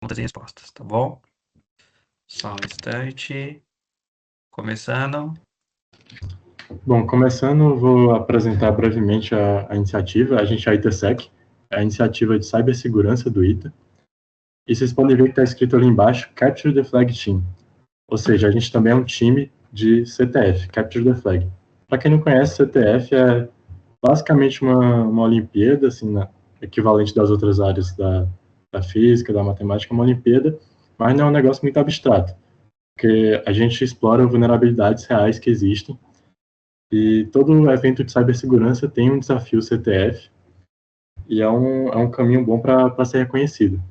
perguntas e respostas, tá bom? Só um instante. Começando. Bom, começando, vou apresentar brevemente a iniciativa. A gente é a ITSEC, é a iniciativa de cibersegurança do ITA. E vocês podem ver que está escrito ali embaixo, Capture the Flag Team. Ou seja, a gente também é um time de CTF, Capture the Flag. Para quem não conhece, CTF é basicamente uma Olimpíada, assim, equivalente das outras áreas da física, da matemática, uma Olimpíada, mas não é um negócio muito abstrato, porque a gente explora vulnerabilidades reais que existem. E todo evento de cibersegurança tem um desafio CTF, e é um caminho bom para ser reconhecido.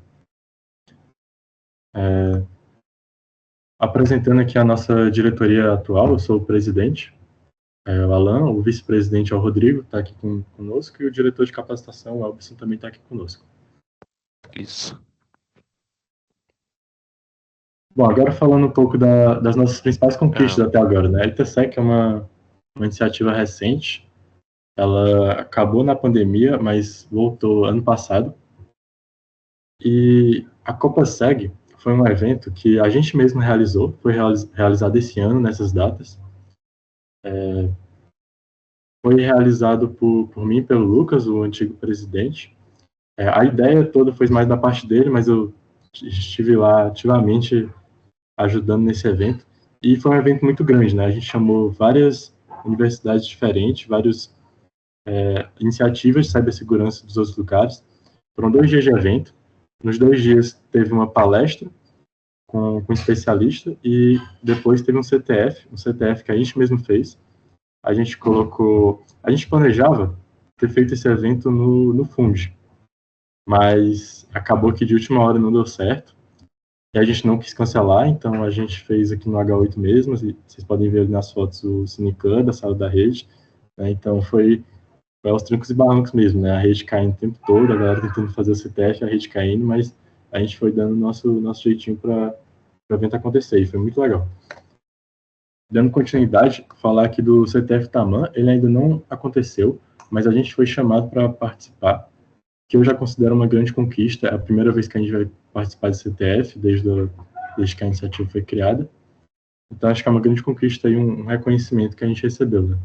Apresentando aqui a nossa diretoria atual, eu sou o presidente, o Alan, o vice-presidente é o Rodrigo, está aqui conosco, e o diretor de capacitação, o Elbson, também está aqui conosco. Isso. Bom, agora falando um pouco das nossas principais conquistas até agora, né? A ITSEC é uma iniciativa recente, ela acabou na pandemia, mas voltou ano passado. E a Copa SEG foi um evento que a gente mesmo realizou, foi realizado esse ano, nessas datas. Foi realizado por mim e pelo Lucas, o antigo presidente. A ideia toda foi mais da parte dele, mas eu estive lá ativamente ajudando nesse evento. E foi um evento muito grande, né? A gente chamou várias universidades diferentes, várias iniciativas de cibersegurança dos outros lugares. Foram 2 dias de evento. Nos 2 dias teve uma palestra com um especialista e depois teve um CTF que a gente mesmo fez. A gente planejava ter feito esse evento no FUND, mas acabou que de última hora não deu certo. E a gente não quis cancelar, então a gente fez aqui no H8 mesmo, e vocês podem ver nas fotos o Cinecam da sala da rede, né? Então foi aos trancos e barrancos mesmo, né? A rede caindo o tempo todo, a galera tentando fazer o CTF, a rede caindo, mas a gente foi dando nosso jeitinho para o evento acontecer, e foi muito legal. Dando continuidade, falar aqui do CTF Taman, ele ainda não aconteceu, mas a gente foi chamado para participar, que eu já considero uma grande conquista, é a primeira vez que a gente vai participar do CTF, desde que a iniciativa foi criada. Então, acho que é uma grande conquista e um reconhecimento que a gente recebeu, né?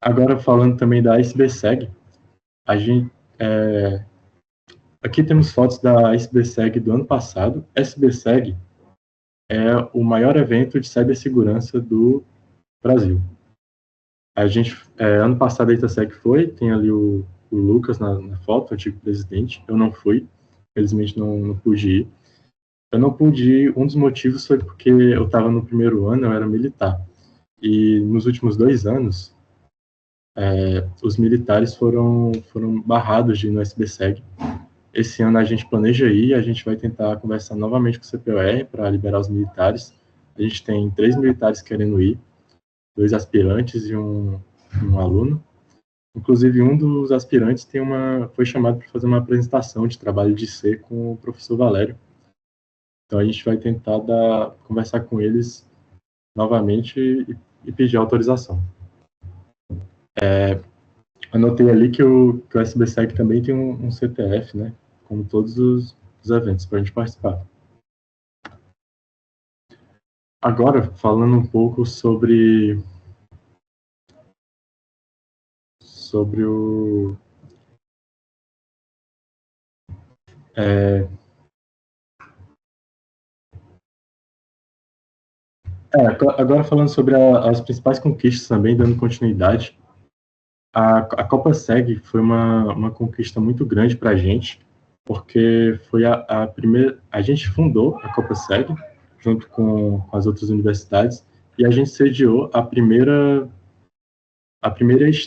Agora, falando também da SBSEG, a gente... aqui temos fotos da SBSEG do ano passado. SBSEG é o maior evento de cibersegurança do Brasil. A gente, ano passado a ITSEC foi, tem ali o Lucas na foto, o antigo presidente. Eu não fui, felizmente não pude ir. Eu não pude ir, um dos motivos foi porque eu estava no primeiro ano, eu era militar. E nos últimos 2 anos, os militares foram barrados de ir no SBSEG. Esse ano a gente planeja ir, a gente vai tentar conversar novamente com o CPOR para liberar os militares. A gente tem 3 militares querendo ir, 2 aspirantes e um aluno. Inclusive, um dos aspirantes foi chamado para fazer uma apresentação de trabalho de C com o professor Valério. Então, a gente vai tentar conversar com eles novamente e pedir autorização. Anotei ali que o SBSEG também tem um CTF, né? Como todos os eventos, para a gente participar. Agora, falando um pouco sobre o... agora falando sobre as principais conquistas também, dando continuidade, a Copa SEG foi uma conquista muito grande para a gente, porque foi a primeira... A gente fundou a Copa SEG, junto com as outras universidades, e a gente sediou a primeira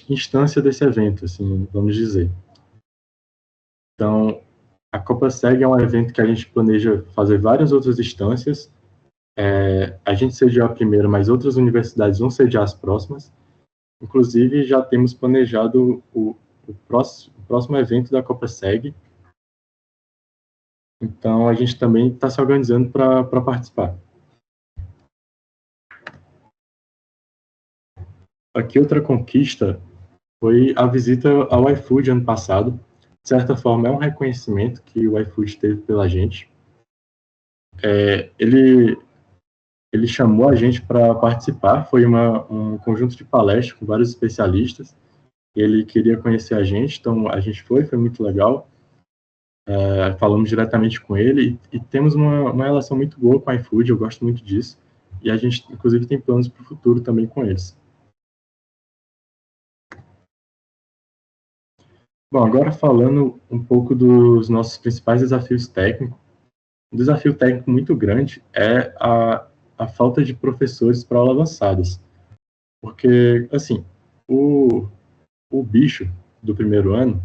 instância desse evento, assim, vamos dizer. Então, a Copa SEG é um evento que a gente planeja fazer várias outras instâncias. A gente sediou a primeira, mas outras universidades vão sediar as próximas. Inclusive, já temos planejado o próximo evento da Copa SEG. Então, a gente também está se organizando para participar. Aqui, outra conquista foi a visita ao iFood ano passado. de certa forma, é um reconhecimento que o iFood teve pela gente. Ele chamou a gente para participar, foi um conjunto de palestras com vários especialistas, ele queria conhecer a gente, então a gente foi muito legal. Falamos diretamente com ele e temos uma relação muito boa com o iFood, eu gosto muito disso, e a gente, inclusive, tem planos para o futuro também com eles. Bom, agora falando um pouco dos nossos principais desafios técnicos. Um desafio técnico muito grande é a falta de professores para aulas avançadas. Porque, assim, o bicho do primeiro ano,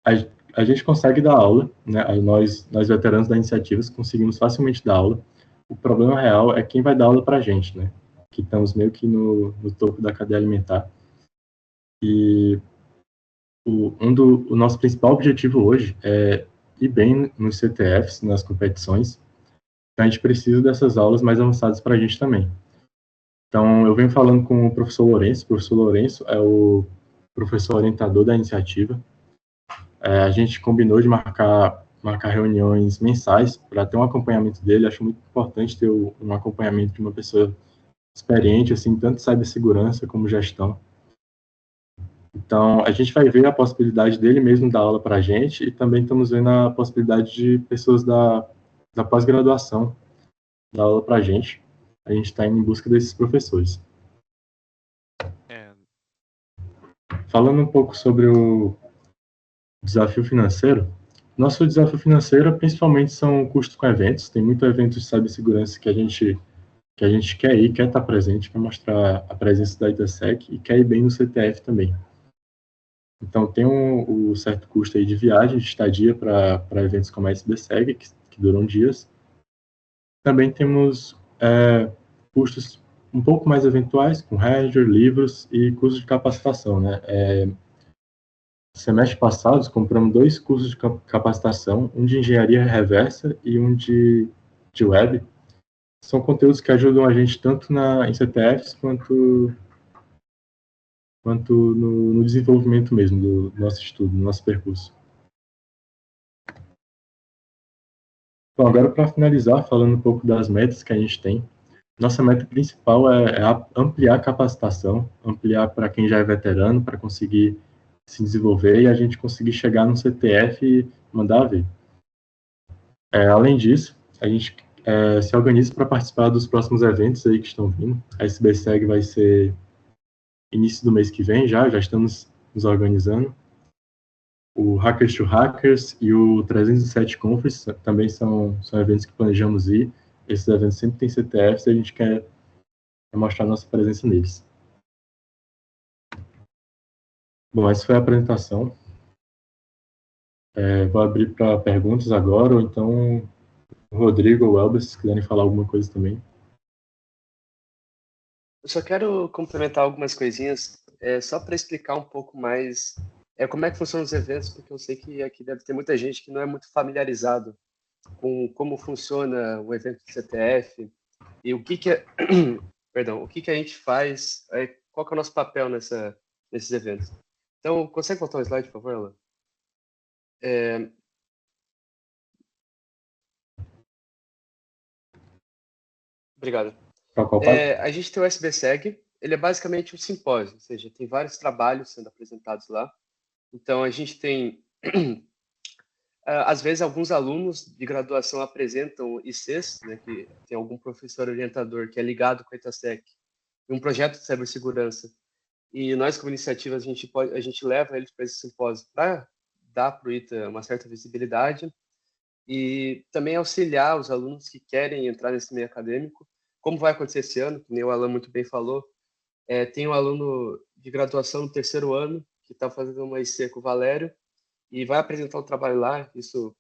a gente consegue dar aula, né? Nós veteranos da iniciativa conseguimos facilmente dar aula. O problema real é quem vai dar aula para a gente, né? Que estamos meio que no topo da cadeia alimentar. E o nosso principal objetivo hoje é ir bem nos CTFs, nas competições. Então, a gente precisa dessas aulas mais avançadas para a gente também. Então, eu venho falando com o professor Lourenço. O professor Lourenço é o professor orientador da iniciativa. A gente combinou de marcar reuniões mensais para ter um acompanhamento dele. Acho muito importante ter um acompanhamento de uma pessoa experiente, assim, tanto em cibersegurança como gestão. Então, a gente vai ver a possibilidade dele mesmo dar aula para a gente e também estamos vendo a possibilidade de pessoas da pós-graduação dar aula para a gente. A gente está indo em busca desses professores. Falando um pouco sobre o desafio financeiro, nosso desafio financeiro principalmente são custos com eventos. Tem muito evento de cibersegurança que a gente quer ir, quer estar presente, quer mostrar a presença da ITSEC e quer ir bem no CTF também. Então, tem um certo custo aí de viagem, de estadia para eventos como a SBSEG, que duram dias. Também temos custos um pouco mais eventuais, com Hedger, livros e custos de capacitação, né? Semestre passado, compramos 2 cursos de capacitação, um de engenharia reversa e um de web. São conteúdos que ajudam a gente tanto em CTFs quanto no desenvolvimento mesmo do nosso estudo, do nosso percurso. Bom, agora para finalizar, falando um pouco das metas que a gente tem, nossa meta principal é ampliar a capacitação, ampliar para quem já é veterano, para conseguir se desenvolver e a gente conseguir chegar no CTF e mandar ver. Além disso, a gente se organiza para participar dos próximos eventos aí que estão vindo. A SBSEG vai ser início do mês que vem já estamos nos organizando. O Hackers to Hackers e o 307 Conference também são eventos que planejamos ir. Esses eventos sempre têm CTFs e a gente quer mostrar nossa presença neles. Bom, essa foi a apresentação. Vou abrir para perguntas agora, ou então o Rodrigo ou o Elber, se quiserem falar alguma coisa também. Eu só quero complementar algumas coisinhas, só para explicar um pouco mais como é que funcionam os eventos, porque eu sei que aqui deve ter muita gente que não é muito familiarizado com como funciona o evento do CTF e o que perdão, o que a gente faz, qual que é o nosso papel nesses eventos. Então, consegue voltar o slide, por favor, Alan? Obrigado. A gente tem o SBSEG, ele é basicamente um simpósio, ou seja, tem vários trabalhos sendo apresentados lá. Então, a gente tem, às vezes, alguns alunos de graduação apresentam ICs, né, que tem algum professor orientador que é ligado com a ITASEC, e um projeto de cibersegurança. E nós, como iniciativa, a gente leva eles para esse simpósio para dar para o ITA uma certa visibilidade e também auxiliar os alunos que querem entrar nesse meio acadêmico. Como vai acontecer esse ano, que nem o Alan muito bem falou, tem um aluno de graduação no terceiro ano que está fazendo uma IC com o Valério e vai apresentar o trabalho lá. Isso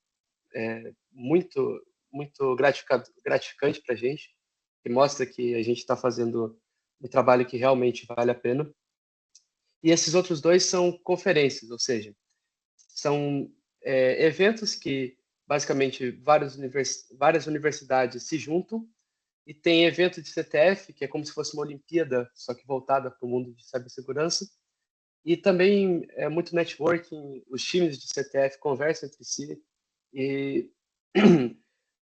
é muito, muito gratificante para a gente, que mostra que a gente está fazendo um trabalho que realmente vale a pena. E esses outros dois são conferências, ou seja, são eventos que basicamente várias universidades se juntam e tem evento de CTF, que é como se fosse uma Olimpíada, só que voltada para o mundo de cibersegurança. E também é muito networking, os times de CTF conversam entre si, e,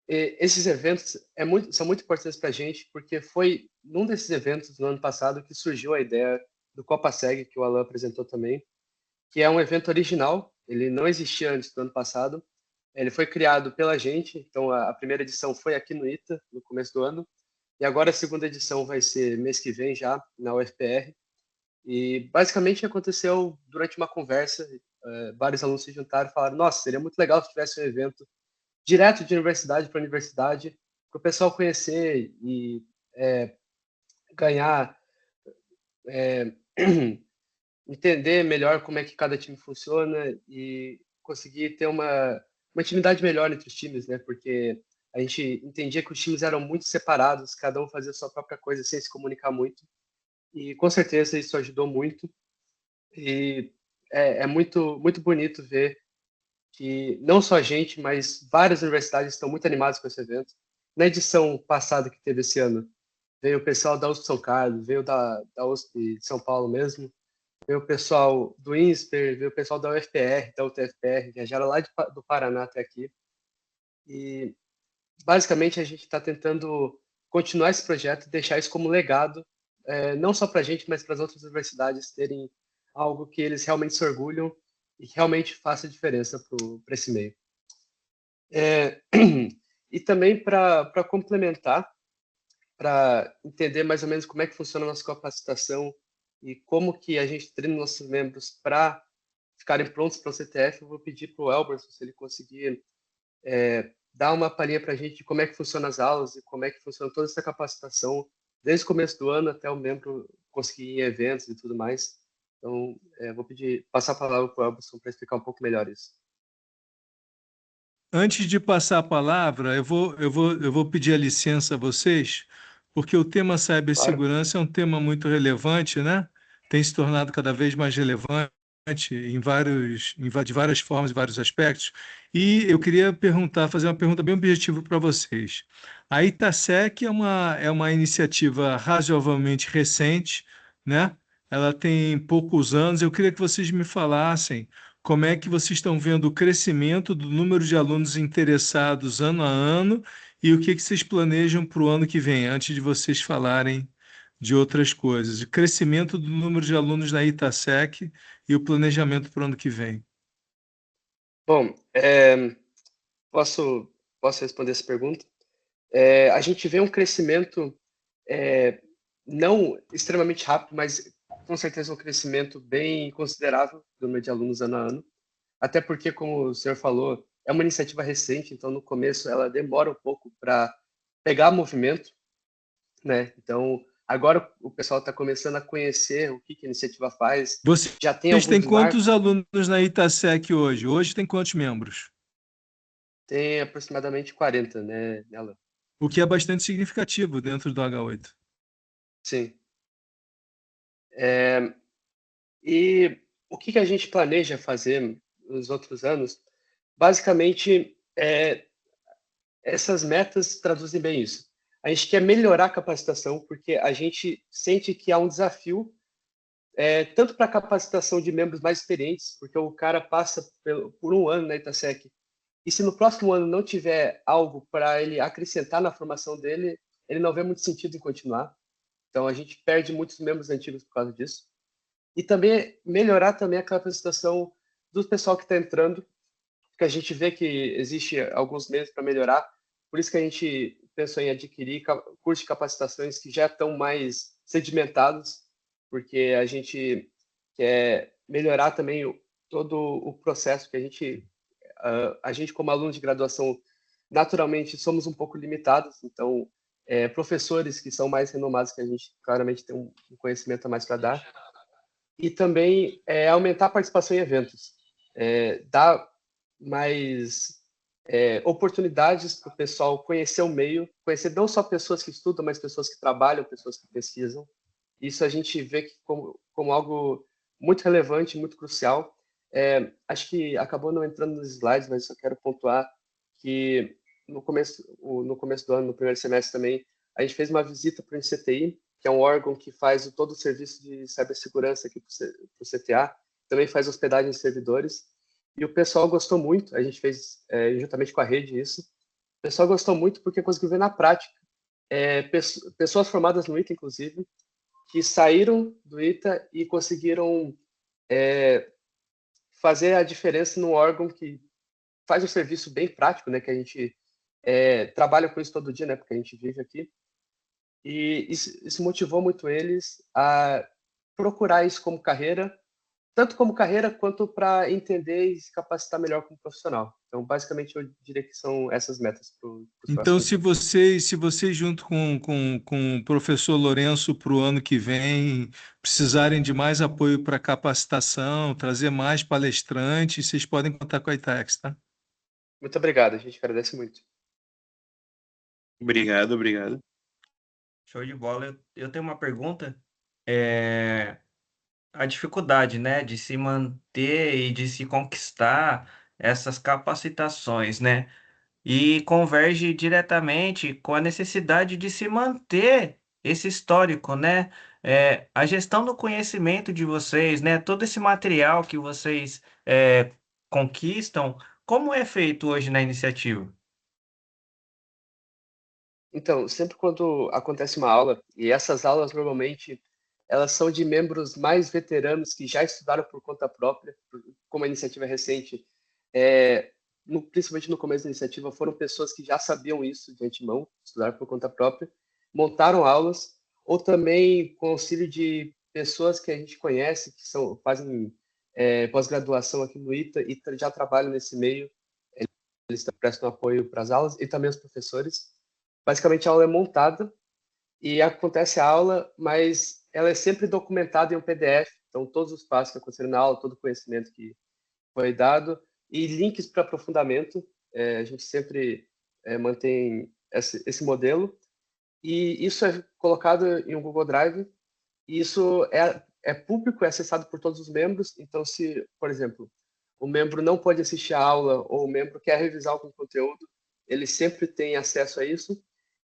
e esses eventos são muito importantes para a gente, porque foi num desses eventos no ano passado que surgiu a ideia do Copa Seg, que o Alan apresentou também, que é um evento original, ele não existia antes do ano passado, ele foi criado pela gente, então a primeira edição foi aqui no ITA, no começo do ano, e agora a segunda edição vai ser mês que vem já, na UFPR, e basicamente aconteceu durante uma conversa, vários alunos se juntaram e falaram, nossa, seria muito legal se tivesse um evento direto de universidade para universidade, para o pessoal conhecer e ganhar, é, entender melhor como é que cada time funciona e conseguir ter uma intimidade melhor entre os times, né? Porque a gente entendia que os times eram muito separados, cada um fazia a sua própria coisa sem se comunicar muito. E com certeza isso ajudou muito. E é muito, muito bonito ver que não só a gente, mas várias universidades estão muito animadas com esse evento. Na edição passada que teve esse ano, veio o pessoal da USP São Carlos, veio da USP de São Paulo mesmo, veio o pessoal do INSPER, veio o pessoal da UFPR, da UTFPR, viajaram lá do Paraná até aqui. E, basicamente, a gente está tentando continuar esse projeto e deixar isso como legado, não só para a gente, mas para as outras universidades terem algo que eles realmente se orgulham e que realmente faça diferença para esse meio. E também para complementar, para entender mais ou menos como é que funciona a nossa capacitação e como que a gente treina nossos membros para ficarem prontos para o CTF, eu vou pedir para o Elber, se ele conseguir dar uma palhinha para a gente de como é que funcionam as aulas e como é que funciona toda essa capacitação, desde o começo do ano até o membro conseguir ir em eventos e tudo mais. Então, vou passar a palavra para o Elberson para explicar um pouco melhor isso. Antes de passar a palavra, eu vou pedir a licença a vocês, porque o tema Claro. cibersegurança é um tema muito relevante, né? Tem se tornado cada vez mais relevante de várias formas e vários aspectos. E eu queria fazer uma pergunta bem objetiva para vocês. A Itasec é uma iniciativa razoavelmente recente, né? Ela tem poucos anos. Eu queria que vocês me falassem como é que vocês estão vendo o crescimento do número de alunos interessados ano a ano e o que vocês planejam para o ano que vem, antes de vocês falarem de outras coisas. O crescimento do número de alunos na Itasec e o planejamento para o ano que vem. Bom, posso, posso responder essa pergunta? A gente vê um crescimento não extremamente rápido, mas com certeza um crescimento bem considerável do número de alunos ano a ano. Até porque, como o senhor falou, é uma iniciativa recente, então no começo ela demora um pouco para pegar movimento, né? Então agora o pessoal está começando a conhecer o que a iniciativa faz. Já tem Vocês têm alguns quantos marcos, alunos na Itasec hoje? Hoje tem quantos membros? tem aproximadamente 40, né, Alan? O que é bastante significativo dentro do H8. Sim. E o que a gente planeja fazer nos outros anos? Basicamente, essas metas traduzem bem isso. A gente quer melhorar a capacitação, porque a gente sente que há um desafio, tanto para a capacitação de membros mais experientes, porque o cara passa por um ano na Itasec, e se no próximo ano não tiver algo para ele acrescentar na formação dele, ele não vê muito sentido em continuar. Então, a gente perde muitos membros antigos por causa disso. E também melhorar também a capacitação do pessoal que está entrando, porque a gente vê que existe alguns meios para melhorar. Por isso que a gente pensou em adquirir cursos de capacitações que já estão mais sedimentados, porque a gente quer melhorar também todo o processo que a gente como aluno de graduação, naturalmente somos um pouco limitados, então professores que são mais renomados que a gente claramente tem um conhecimento a mais para dar, e também aumentar a participação em eventos, dar mais oportunidades para o pessoal conhecer o meio, conhecer não só pessoas que estudam, mas pessoas que trabalham, pessoas que pesquisam. Isso a gente vê que como algo muito relevante, muito crucial. Acho que acabou não entrando nos slides, mas só quero pontuar que no começo do ano, no primeiro semestre também, a gente fez uma visita para o INCTI que é um órgão que faz todo o serviço de cibersegurança aqui para o CTA, também faz hospedagem de servidores, e o pessoal gostou muito, a gente fez juntamente com a rede isso, o pessoal gostou muito porque conseguiu ver na prática, pessoas formadas no ITA, inclusive, que saíram do ITA e conseguiram fazer a diferença num órgão que faz um serviço bem prático, né, que a gente trabalha com isso todo dia, né, porque a gente vive aqui, e isso motivou muito eles a procurar isso como carreira, tanto como carreira quanto para entender e se capacitar melhor como profissional. Então, basicamente, eu diria que são essas metas para os Então, próximos se vocês junto com o professor Lourenço para o ano que vem precisarem de mais apoio para capacitação, trazer mais palestrantes, vocês podem contar com a ITAX, tá? Muito obrigado, a gente agradece muito. Obrigado, obrigado. Show de bola. Eu tenho uma pergunta. A dificuldade, né, de se manter e de se conquistar essas capacitações, né? E converge diretamente com a necessidade de se manter esse histórico, né? A gestão do conhecimento de vocês, né? Todo esse material que vocês conquistam, como é feito hoje na iniciativa? Então, sempre quando acontece uma aula, e essas aulas normalmente elas são de membros mais veteranos que já estudaram por conta própria, como a iniciativa é recente, principalmente no começo da iniciativa, foram pessoas que já sabiam isso de antemão, estudaram por conta própria, montaram aulas, ou também com auxílio de pessoas que a gente conhece, que fazem pós-graduação aqui no ITA e já trabalham nesse meio, eles prestam apoio para as aulas, e também os professores. Basicamente, a aula é montada e acontece a aula, mas ela é sempre documentada em um PDF. Então, todos os passos que aconteceram na aula, todo o conhecimento que foi dado e links para aprofundamento. A gente sempre mantém esse modelo. E isso é colocado em um Google Drive. E isso é público, é acessado por todos os membros. Então, se, por exemplo, o membro não pode assistir a aula ou o membro quer revisar algum conteúdo, ele sempre tem acesso a isso.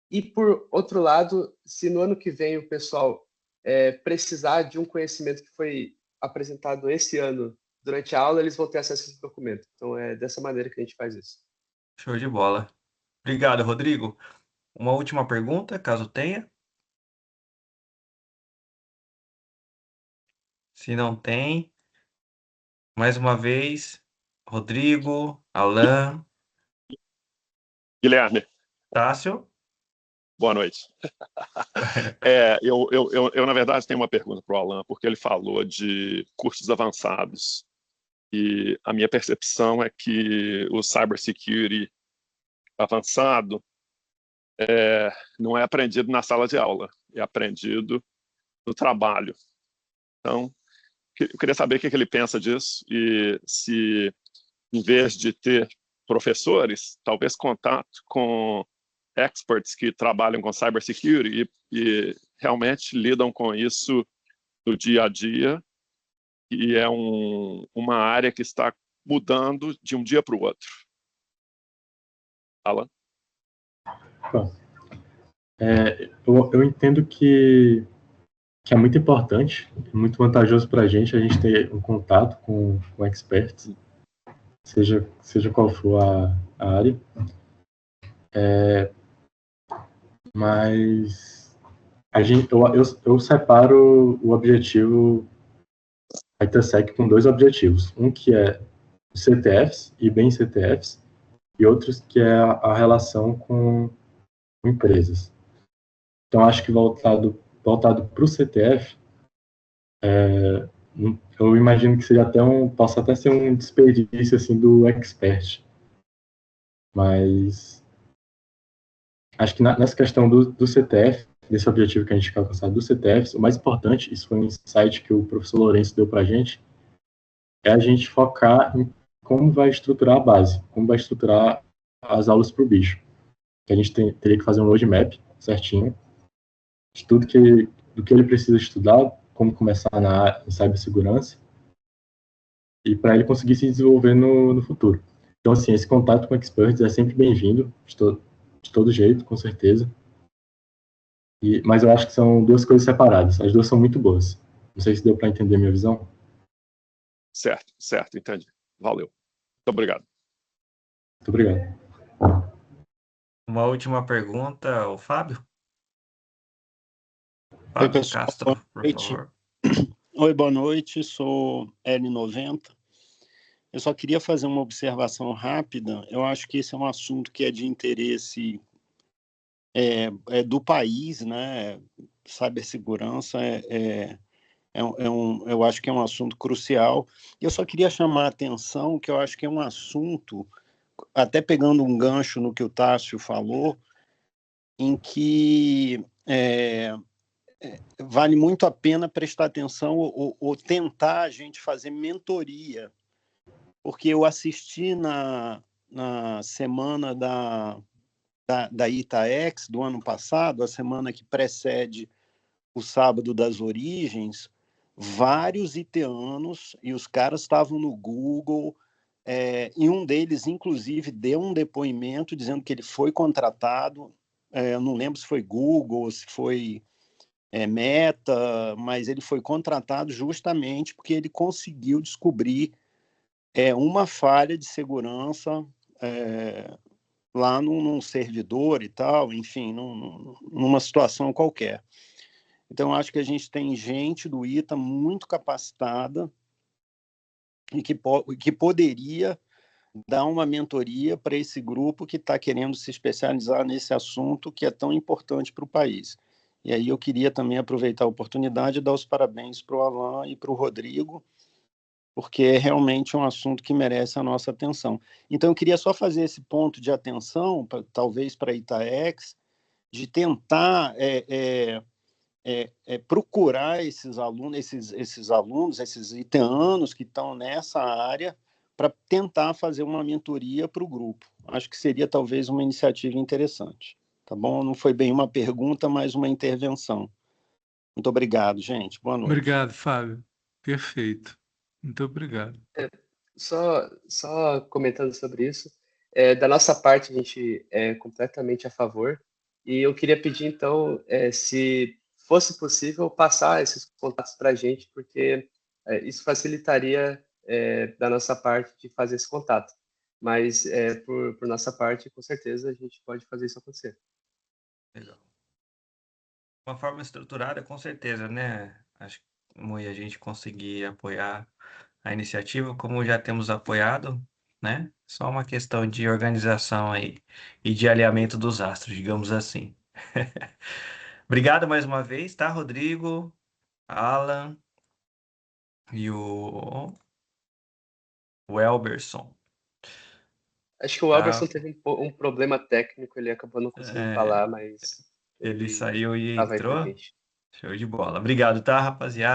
E, por outro lado, se no ano que vem o pessoal precisar de um conhecimento que foi apresentado esse ano durante a aula, eles vão ter acesso a esse documento. Então, é dessa maneira que a gente faz isso. Show de bola. Obrigado, Rodrigo. Uma última pergunta, caso tenha. Se não tem, mais uma vez, Rodrigo, Alan, Guilherme, Tássio. boa noite. Na verdade, tenho uma pergunta para o Alan, porque ele falou de cursos avançados. E a minha percepção é que o cybersecurity avançado não é aprendido na sala de aula, é aprendido no trabalho. Então, eu queria saber o que ele pensa disso e se, em vez de ter professores, talvez contato com experts que trabalham com cybersecurity e realmente lidam com isso no dia a dia, e é uma área que está mudando de um dia para o outro. Alan? Bom, eu entendo que é muito importante, muito vantajoso para a gente ter um contato com experts, seja qual for a área. Mas eu separo o objetivo a ITASEC com dois objetivos. Um que é os CTFs e bem CTFs, e outros que é a relação com empresas. Então, acho que voltado para o CTF, eu imagino que seja possa até ser um desperdício assim, do expert. Mas acho que nessa questão do CTF, desse objetivo que a gente quer alcançar do CTF, o mais importante, isso foi um insight que o professor Lourenço deu para a gente, é a gente focar em como vai estruturar a base, como vai estruturar as aulas para o bicho. Que a gente teria que fazer um roadmap certinho, de do que ele precisa estudar, como começar em cibersegurança, e para ele conseguir se desenvolver no futuro. Então, assim, esse contato com experts é sempre bem-vindo, de todo jeito, com certeza. Mas eu acho que são duas coisas separadas. As duas são muito boas. Não sei se deu para entender minha visão. Certo, entendi. Valeu. Muito obrigado. Muito obrigado. Uma última pergunta, o Fábio? Oi, Fábio pessoal. Castro, Boa por noite. favor. Oi, boa noite. Sou L90. Eu só queria fazer uma observação rápida. Eu acho que esse é um assunto que é de interesse do país, né? Cibersegurança eu acho que é um assunto crucial. Eu só queria chamar a atenção que eu acho que é um assunto, até pegando um gancho no que o Tássio falou, em que vale muito a pena prestar atenção ou tentar a gente fazer mentoria, porque eu assisti na semana da Itaex do ano passado, a semana que precede o Sábado das Origens, vários iteanos, e os caras estavam no Google, e um deles, inclusive, deu um depoimento dizendo que ele foi contratado, eu não lembro se foi Google, se foi Meta, mas ele foi contratado justamente porque ele conseguiu descobrir uma falha de segurança lá num servidor e tal, enfim, numa situação qualquer. Então, acho que a gente tem gente do ITA muito capacitada e que poderia dar uma mentoria para esse grupo que está querendo se especializar nesse assunto que é tão importante para o país. E aí eu queria também aproveitar a oportunidade e dar os parabéns para o Alan e para o Rodrigo, porque é realmente um assunto que merece a nossa atenção. Então, eu queria só fazer esse ponto de atenção, talvez para a Itaex, de tentar procurar esses alunos, esses iteanos que estão nessa área, para tentar fazer uma mentoria para o grupo. Acho que seria talvez uma iniciativa interessante. Tá bom? Não foi bem uma pergunta, mas uma intervenção. Muito obrigado, gente. Boa noite. Obrigado, Fábio. Perfeito. Muito obrigado. Só comentando sobre isso, da nossa parte a gente é completamente a favor, e eu queria pedir então, se fosse possível, passar esses contatos para a gente, porque isso facilitaria da nossa parte de fazer esse contato. Mas por nossa parte, com certeza a gente pode fazer isso acontecer. Legal. Uma forma estruturada, com certeza, né? Acho que a gente conseguir apoiar a iniciativa, como já temos apoiado, né? Só uma questão de organização aí e de alinhamento dos astros, digamos assim. Obrigado mais uma vez, tá, Rodrigo, Alan e o Elberson. Acho que o Elberson Tá? teve um problema técnico, ele acabou não conseguindo É, falar, mas ele ele saiu e estava aí com a entrou. gente. Show de bola. Obrigado, tá, rapaziada?